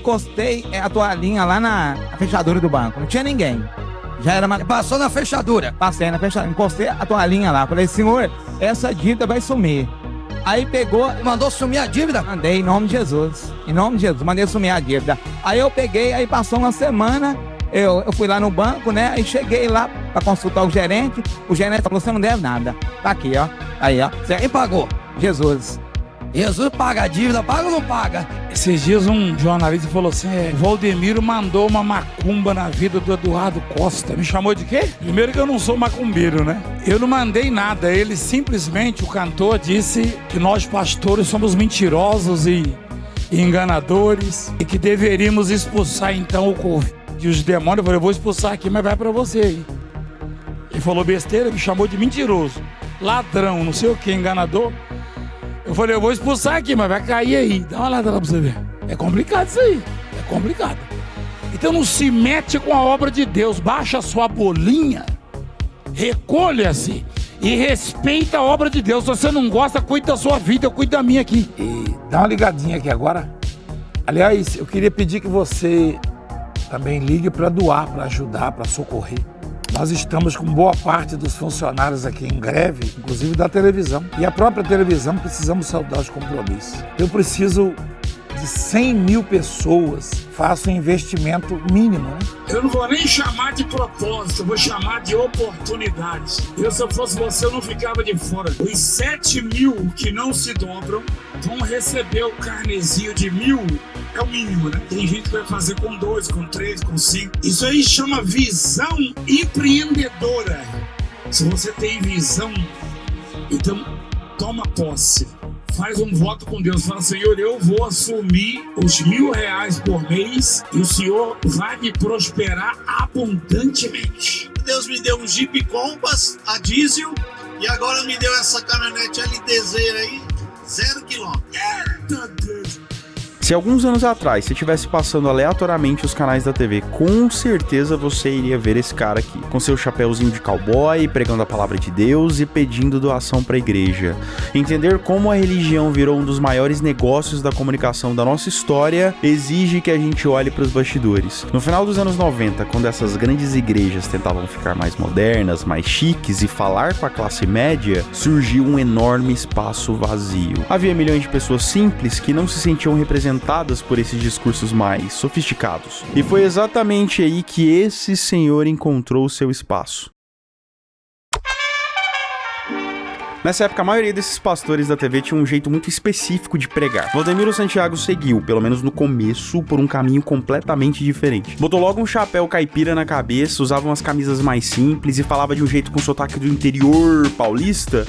encostei a toalhinha lá na fechadura do banco. Não tinha ninguém. Já era uma... Passou na fechadura? Passei na fechadura. Encostei a toalhinha lá. Falei, senhor, essa dívida vai sumir. Aí pegou... Mandou sumir a dívida? Mandei, em nome de Jesus. Em nome de Jesus, mandei sumir a dívida. Aí eu peguei, aí passou uma semana, eu fui lá no banco, né? Aí cheguei lá pra consultar o gerente falou, você não deve nada. Tá aqui, ó. Aí, ó. Quem pagou? Jesus. Jesus paga a dívida, paga ou não paga? Esses dias um jornalista falou assim, o Valdemiro mandou uma macumba na vida do Eduardo Costa. Me chamou de quê? Primeiro que eu não sou macumbeiro, né? Eu não mandei nada, ele simplesmente, o cantor disse que nós pastores somos mentirosos e enganadores e que deveríamos expulsar então o Covid e os demônios. Eu falei, eu vou expulsar aqui, mas vai pra você aí. Ele falou besteira, me chamou de mentiroso, ladrão, não sei o que, enganador. Eu falei, eu vou expulsar aqui, mas vai cair aí. Dá uma olhada lá pra você ver. É complicado isso aí. É complicado. Então não se mete com a obra de Deus. Baixa a sua bolinha. Recolha-se. E respeita a obra de Deus. Se você não gosta, cuida da sua vida. Eu cuido da minha aqui. E dá uma ligadinha aqui agora. Aliás, eu queria pedir que você também ligue para doar, para ajudar, para socorrer. Nós estamos com boa parte dos funcionários aqui em greve, inclusive da televisão. E a própria televisão precisamos saudar os compromissos. Eu preciso de 100 mil pessoas. Faço um investimento mínimo, né? Eu não vou nem chamar de propósito, eu vou chamar de oportunidade. Eu, se eu fosse você, eu não ficava de fora. Os 7 mil que não se dobram vão receber o carnezinho de 1.000. É o mínimo, né? Tem gente que vai fazer com 2, com 3, com 5. Isso aí chama visão empreendedora. Se você tem visão, então toma posse. Faz um voto com Deus. Fala, Senhor, eu vou assumir os R$1.000 por mês e o Senhor vai me prosperar abundantemente. Deus me deu um Jeep Compass a diesel e agora me deu essa caminhonete LTZ aí, 0 km. Eita Deus! Se alguns anos atrás você estivesse passando aleatoriamente os canais da TV, com certeza você iria ver esse cara aqui, com seu chapéuzinho de cowboy, pregando a palavra de Deus e pedindo doação para a igreja. Entender como a religião virou um dos maiores negócios da comunicação da nossa história exige que a gente olhe para os bastidores. No final dos anos 90, quando essas grandes igrejas tentavam ficar mais modernas, mais chiques e falar com a classe média, surgiu um enorme espaço vazio. Havia milhões de pessoas simples que não se sentiam representadas por esses discursos mais sofisticados. E foi exatamente aí que esse senhor encontrou o seu espaço. Nessa época, a maioria desses pastores da TV tinha um jeito muito específico de pregar. Valdemiro Santiago seguiu, pelo menos no começo, por um caminho completamente diferente. Botou logo um chapéu caipira na cabeça, usava umas camisas mais simples e falava de um jeito com sotaque do interior paulista.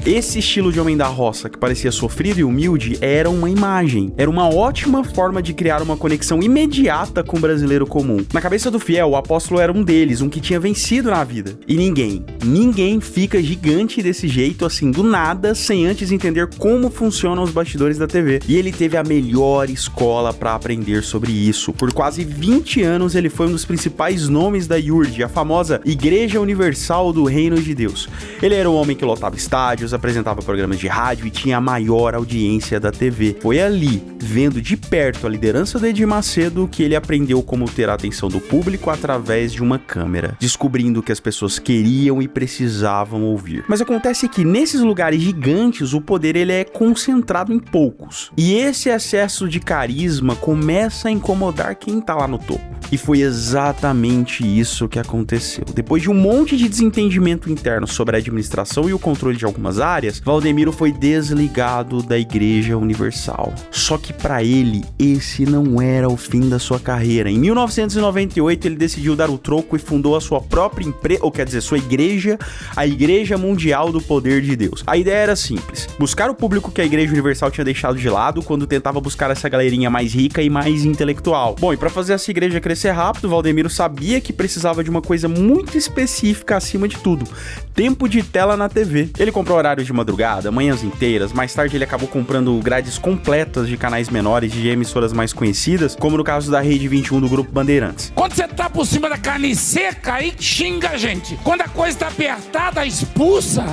Esse estilo de homem da roça, que parecia sofrido e humilde, era uma imagem. Era uma ótima forma de criar uma conexão imediata com o brasileiro comum. Na cabeça do fiel, o apóstolo era um deles, um que tinha vencido na vida. E ninguém fica gigante desse jeito, assim, do nada, sem antes entender como funcionam os bastidores da TV. E ele teve a melhor escola para aprender sobre isso. Por quase 20 anos, ele foi um dos principais nomes da IURD, a famosa Igreja Universal do Reino de Deus. Ele era um homem que lotava estádios, apresentava programas de rádio e tinha a maior audiência da TV. Foi ali, vendo de perto a liderança do Edir Macedo, que ele aprendeu como ter a atenção do público através de uma câmera, descobrindo o que as pessoas queriam e precisavam ouvir. Mas acontece que nesses lugares gigantes, o poder ele é concentrado em poucos. E esse excesso de carisma começa a incomodar quem tá lá no topo. E foi exatamente isso que aconteceu. Depois de um monte de desentendimento interno sobre a administração e o controle de algumas áreas, Valdemiro foi desligado da Igreja Universal. Só que para ele, esse não era o fim da sua carreira. Em 1998, ele decidiu dar o troco e fundou a sua própria empresa, ou quer dizer, sua igreja, a Igreja Mundial do Poder de Deus. A ideia era simples: buscar o público que a Igreja Universal tinha deixado de lado quando tentava buscar essa galerinha mais rica e mais intelectual. Bom, e para fazer essa igreja crescer ser rápido, Valdemiro sabia que precisava de uma coisa muito específica acima de tudo: tempo de tela na TV. Ele comprou horários de madrugada, manhãs inteiras. Mais tarde ele acabou comprando grades completas de canais menores de emissoras mais conhecidas, como no caso da Rede 21 do Grupo Bandeirantes. Quando você tá por cima da carne seca, aí xinga a gente. Quando a coisa tá apertada, expulsa,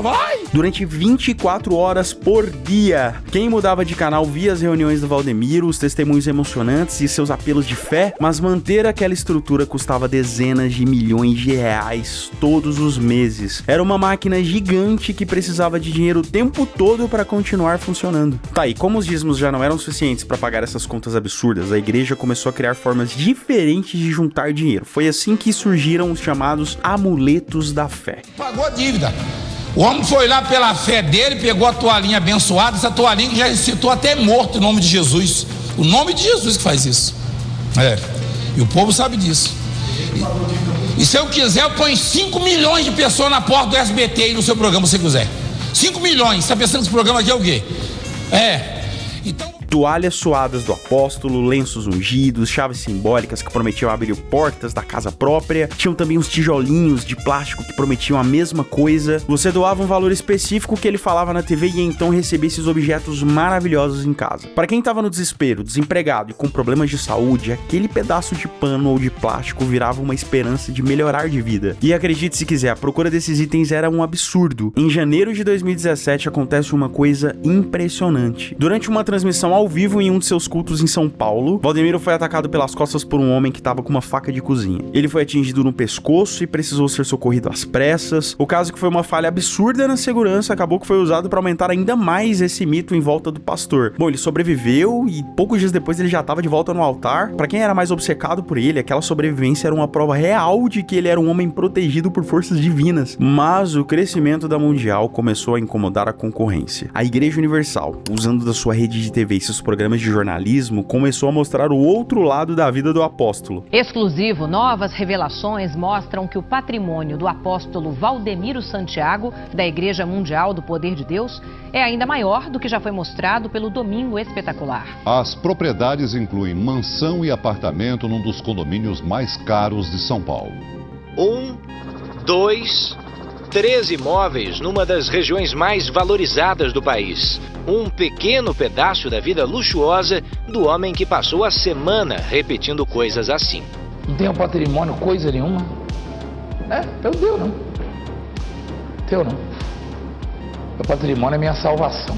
vai. Durante 24 horas por dia, quem mudava de canal via as reuniões do Valdemiro, os testemunhos emocionantes e seus apelos de fé, mas manter aquela estrutura custava dezenas de milhões de reais todos os meses. Era uma máquina gigante que precisava de dinheiro o tempo todo para continuar funcionando. Tá, e como os dízimos já não eram suficientes para pagar essas contas absurdas, a igreja começou a criar formas diferentes de juntar dinheiro. Foi assim que surgiram os chamados amuletos da fé. Pagou a dívida. O homem foi lá pela fé dele, pegou a toalhinha abençoada, essa toalhinha que já ressuscitou até morto em nome de Jesus. O nome de Jesus que faz isso. E o povo sabe disso. E se eu quiser, eu ponho 5 milhões de pessoas na porta do SBT aí no seu programa, se você quiser. 5 milhões, você tá pensando que esse programa aqui é o quê? Então... Toalhas suadas do apóstolo, lenços ungidos, chaves simbólicas que prometiam abrir portas da casa própria. Tinham também uns tijolinhos de plástico que prometiam a mesma coisa. Você doava um valor específico que ele falava na TV e então recebia esses objetos maravilhosos em casa. Para quem estava no desespero, desempregado e com problemas de saúde, aquele pedaço de pano ou de plástico virava uma esperança de melhorar de vida. E acredite se quiser, a procura desses itens era um absurdo. Em janeiro de 2017 acontece uma coisa impressionante. Durante uma transmissão ao vivo em um de seus cultos em São Paulo, Valdemiro foi atacado pelas costas por um homem que estava com uma faca de cozinha. Ele foi atingido no pescoço e precisou ser socorrido às pressas. O caso que foi uma falha absurda na segurança acabou que foi usado para aumentar ainda mais esse mito em volta do pastor. Bom, ele sobreviveu e poucos dias depois ele já estava de volta no altar. Para quem era mais obcecado por ele, aquela sobrevivência era uma prova real de que ele era um homem protegido por forças divinas. Mas o crescimento da Mundial começou a incomodar a concorrência. A Igreja Universal, usando da sua rede de TV e seus programas de jornalismo, começou a mostrar o outro lado da vida do apóstolo. Exclusivo, novas revelações mostram que o patrimônio do apóstolo Valdemiro Santiago, da Igreja Mundial do Poder de Deus, é ainda maior do que já foi mostrado pelo Domingo Espetacular. As propriedades incluem mansão e apartamento num dos condomínios mais caros de São Paulo. 1, 2, 3 imóveis numa das regiões mais valorizadas do país. Um pequeno pedaço da vida luxuosa do homem que passou a semana repetindo coisas assim. Não tenho patrimônio coisa nenhuma. Eu deu não. Meu patrimônio é minha salvação.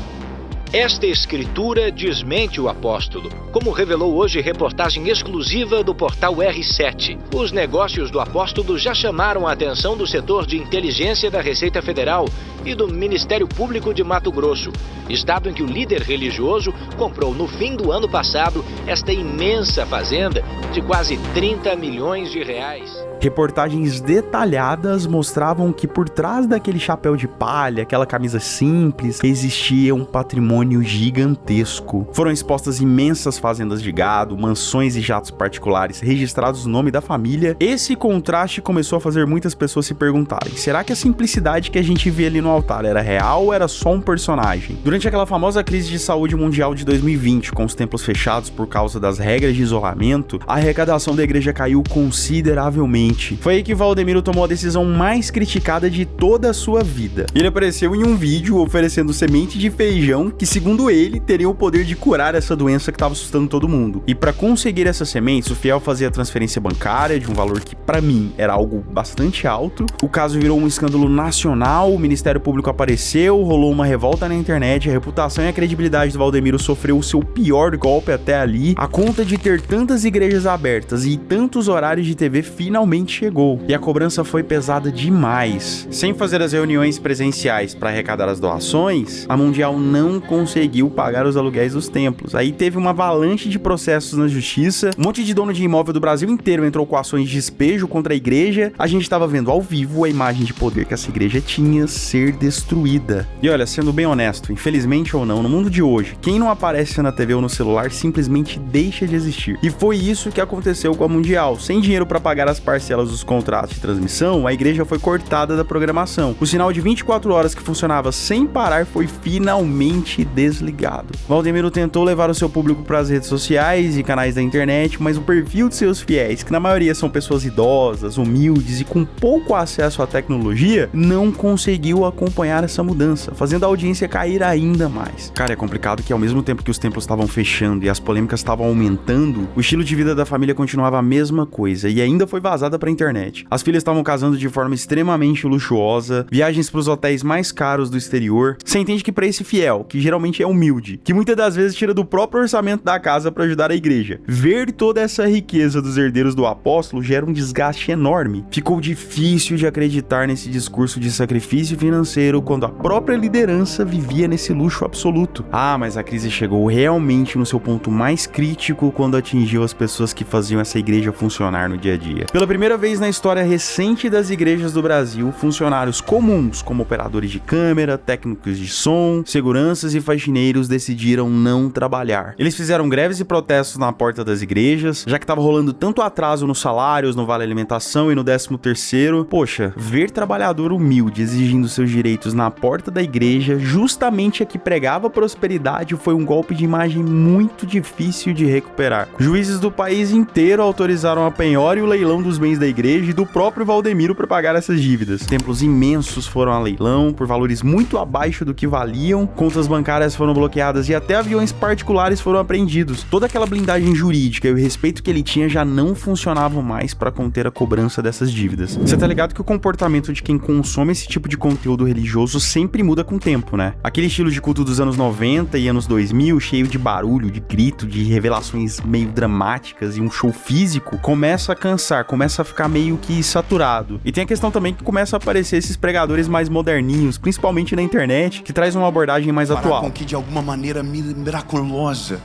Esta escritura desmente o apóstolo, como revelou hoje reportagem exclusiva do portal R7. Os negócios do apóstolo já chamaram a atenção do setor de inteligência da Receita Federal e do Ministério Público de Mato Grosso, estado em que o líder religioso comprou no fim do ano passado esta imensa fazenda de quase 30 milhões de reais. Reportagens detalhadas mostravam que por trás daquele chapéu de palha, aquela camisa simples, existia um patrimônio gigantesco. Foram expostas imensas fazendas de gado, mansões e jatos particulares registrados no nome da família. Esse contraste começou a fazer muitas pessoas se perguntarem: será que a simplicidade que a gente vê ali no altar era real ou era só um personagem? Durante aquela famosa crise de saúde mundial de 2020, com os templos fechados por causa das regras de isolamento, a arrecadação da igreja caiu consideravelmente. Foi aí que Valdemiro tomou a decisão mais criticada de toda a sua vida. Ele apareceu em um vídeo oferecendo semente de feijão que, segundo ele, teria o poder de curar essa doença que estava assustando todo mundo. E para conseguir essas sementes, o fiel fazia transferência bancária de um valor que, para mim, era algo bastante alto. O caso virou um escândalo nacional, o Ministério Público apareceu, rolou uma revolta na internet, a reputação e a credibilidade do Valdemiro sofreu o seu pior golpe até ali. A conta de ter tantas igrejas abertas e tantos horários de TV finalmente chegou, e a cobrança foi pesada demais. Sem fazer as reuniões presenciais para arrecadar as doações, a Mundial não conseguiu pagar os aluguéis dos templos. Aí teve uma avalanche de processos na justiça, um monte de dono de imóvel do Brasil inteiro entrou com ações de despejo contra a igreja. A gente estava vendo ao vivo a imagem de poder que essa igreja tinha ser destruída. E olha, sendo bem honesto, infelizmente ou não, no mundo de hoje, quem não aparece na TV ou no celular simplesmente deixa de existir. E foi isso que aconteceu com a Mundial. Sem dinheiro para pagar as parcelas dos contratos de transmissão, a igreja foi cortada da programação. O sinal de 24 horas que funcionava sem parar foi finalmente completamente desligado. Valdemiro tentou levar o seu público para as redes sociais e canais da internet, mas o perfil de seus fiéis, que na maioria são pessoas idosas, humildes e com pouco acesso à tecnologia, não conseguiu acompanhar essa mudança, fazendo a audiência cair ainda mais. Cara, é complicado que ao mesmo tempo que os templos estavam fechando e as polêmicas estavam aumentando, o estilo de vida da família continuava a mesma coisa e ainda foi vazada pra internet. As filhas estavam casando de forma extremamente luxuosa, viagens pros hotéis mais caros do exterior. Você entende que pra esse fiel, que geralmente é humilde, que muitas das vezes tira do próprio orçamento da casa pra ajudar a igreja, ver toda essa riqueza dos herdeiros do apóstolo gera um desgaste enorme. Ficou difícil de acreditar nesse discurso de sacrifício financeiro quando a própria liderança vivia nesse luxo absoluto. Ah, mas a crise chegou realmente no seu ponto mais crítico quando atingiu as pessoas que faziam essa igreja funcionar no dia a dia. Pela primeira vez na história recente das igrejas do Brasil, funcionários comuns, como operadores de câmera, técnicos de som, seguranças e faxineiros, decidiram não trabalhar. Eles fizeram greves e protestos na porta das igrejas, já que estava rolando tanto atraso nos salários, no vale alimentação e no 13º. Poxa, ver trabalhador humilde exigindo seus direitos na porta da igreja, justamente a que pregava prosperidade, foi um golpe de imagem muito difícil de recuperar. Juízes do país inteiro autorizaram a penhora e o leilão dos bens da igreja e do próprio Valdemiro para pagar essas dívidas. Templos imensos foram a leilão por valores muito abaixo do que valiam, contas bancárias foram bloqueadas e até aviões particulares foram apreendidos. Toda aquela blindagem jurídica e o respeito que ele tinha já não funcionavam mais para conter a cobrança dessas dívidas. Você tá ligado que o comportamento de quem consome esse tipo de conteúdo religioso sempre muda com o tempo, né? Aquele estilo de culto dos anos 90 e anos 2000, cheio de barulho, de grito, de revelações meio dramáticas e um show físico, começa a cansar, começa a ficar meio que saturado. E tem a questão também que começa a aparecer esses pregadores mais moderninhos, principalmente na internet, que traz uma abordagem mais atual. Com que de alguma maneira miraculosa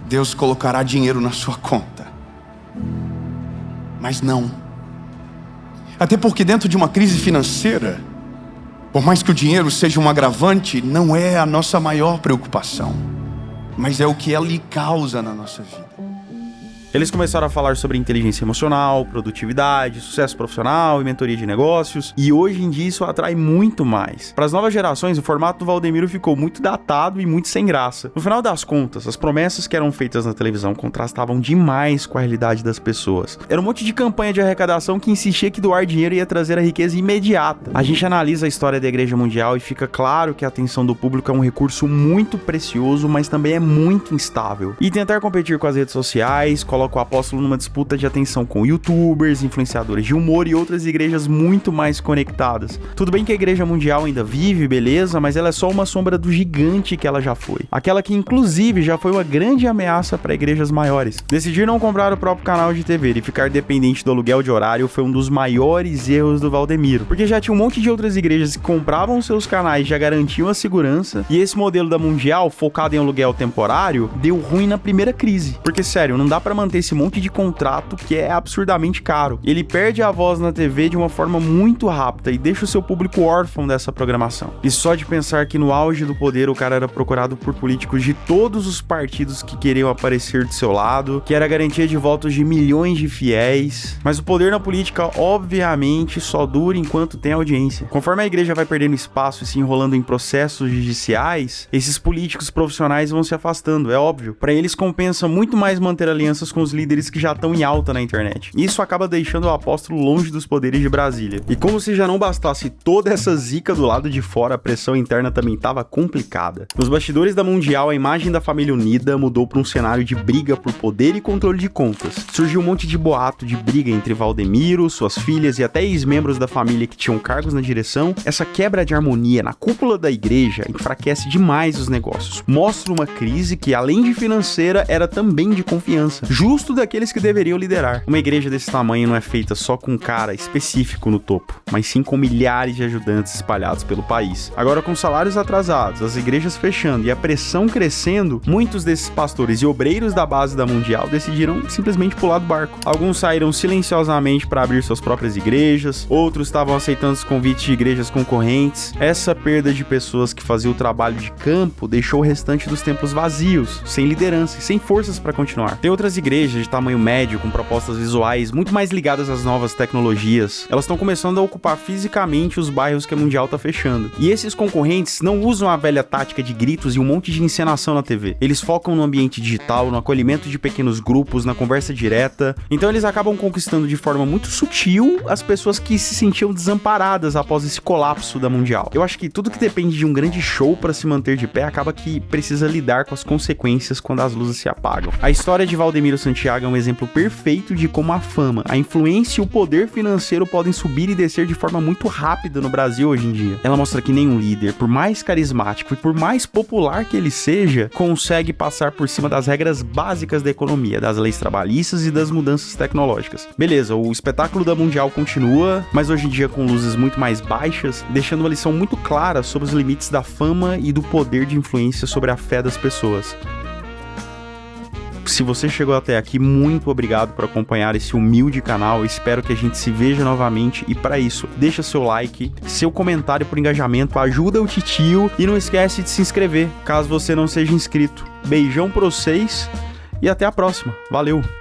Deus colocará dinheiro na sua conta. Mas não. Até porque dentro de uma crise financeira, por mais que o dinheiro seja um agravante, não é a nossa maior preocupação, mas é o que ele causa na nossa vida. Eles começaram a falar sobre inteligência emocional, produtividade, sucesso profissional e mentoria de negócios, e hoje em dia isso atrai muito mais. Para as novas gerações, o formato do Valdemiro ficou muito datado e muito sem graça. No final das contas, as promessas que eram feitas na televisão contrastavam demais com a realidade das pessoas. Era um monte de campanha de arrecadação que insistia que doar dinheiro ia trazer a riqueza imediata. A gente analisa a história da Igreja Mundial e fica claro que a atenção do público é um recurso muito precioso, mas também é muito instável. E tentar competir com as redes sociais coloca o apóstolo numa disputa de atenção com youtubers, influenciadores de humor e outras igrejas muito mais conectadas. Tudo bem que a Igreja Mundial ainda vive, beleza, mas ela é só uma sombra do gigante que ela já foi. Aquela que inclusive já foi uma grande ameaça para igrejas maiores. Decidir não comprar o próprio canal de TV e ficar dependente do aluguel de horário foi um dos maiores erros do Valdemiro, porque já tinha um monte de outras igrejas que compravam seus canais, já garantiam a segurança, e esse modelo da Mundial, focado em aluguel temporário, deu ruim na primeira crise. Porque sério, não dá para manter esse monte de contrato que é absurdamente caro. Ele perde a voz na TV de uma forma muito rápida e deixa o seu público órfão dessa programação. E só de pensar que no auge do poder o cara era procurado por políticos de todos os partidos que queriam aparecer do seu lado, que era garantia de votos de milhões de fiéis. Mas o poder na política obviamente só dura enquanto tem audiência. Conforme a igreja vai perdendo espaço e se enrolando em processos judiciais, esses políticos profissionais vão se afastando, é óbvio. Para eles compensa muito mais manter alianças com os líderes que já estão em alta na internet. Isso acaba deixando o apóstolo longe dos poderes de Brasília. E como se já não bastasse toda essa zica do lado de fora, a pressão interna também estava complicada. Nos bastidores da Mundial, a imagem da família unida mudou para um cenário de briga por poder e controle de contas. Surgiu um monte de boato de briga entre Valdemiro, suas filhas e até ex-membros da família que tinham cargos na direção. Essa quebra de harmonia na cúpula da igreja enfraquece demais os negócios. Mostra uma crise que, além de financeira, era também de confiança. Justo daqueles que deveriam liderar. Uma igreja desse tamanho não é feita só com um cara específico no topo, mas sim com milhares de ajudantes espalhados pelo país. Agora, com salários atrasados, as igrejas fechando e a pressão crescendo, muitos desses pastores e obreiros da base da Mundial decidiram simplesmente pular do barco. Alguns saíram silenciosamente para abrir suas próprias igrejas, outros estavam aceitando os convites de igrejas concorrentes. Essa perda de pessoas que faziam o trabalho de campo deixou o restante dos templos vazios, sem liderança e sem forças para continuar. Tem outras igrejas igrejas de tamanho médio, com propostas visuais muito mais ligadas às novas tecnologias, elas estão começando a ocupar fisicamente os bairros que a Mundial tá fechando. E esses concorrentes não usam a velha tática de gritos e um monte de encenação na TV. Eles focam no ambiente digital, no acolhimento de pequenos grupos, na conversa direta. Então eles acabam conquistando de forma muito sutil as pessoas que se sentiam desamparadas após esse colapso da Mundial. Eu acho que tudo que depende de um grande show para se manter de pé acaba que precisa lidar com as consequências quando as luzes se apagam. A história de Valdemiro Santiago é um exemplo perfeito de como a fama, a influência e o poder financeiro podem subir e descer de forma muito rápida no Brasil hoje em dia. Ela mostra que nenhum líder, por mais carismático e por mais popular que ele seja, consegue passar por cima das regras básicas da economia, das leis trabalhistas e das mudanças tecnológicas. Beleza, o espetáculo da Mundial continua, mas hoje em dia com luzes muito mais baixas, deixando uma lição muito clara sobre os limites da fama e do poder de influência sobre a fé das pessoas. Se você chegou até aqui, muito obrigado por acompanhar esse humilde canal. Espero que a gente se veja novamente e para isso, deixa seu like, seu comentário por engajamento, ajuda o titio e não esquece de se inscrever, caso você não seja inscrito. Beijão pra vocês e até a próxima. Valeu!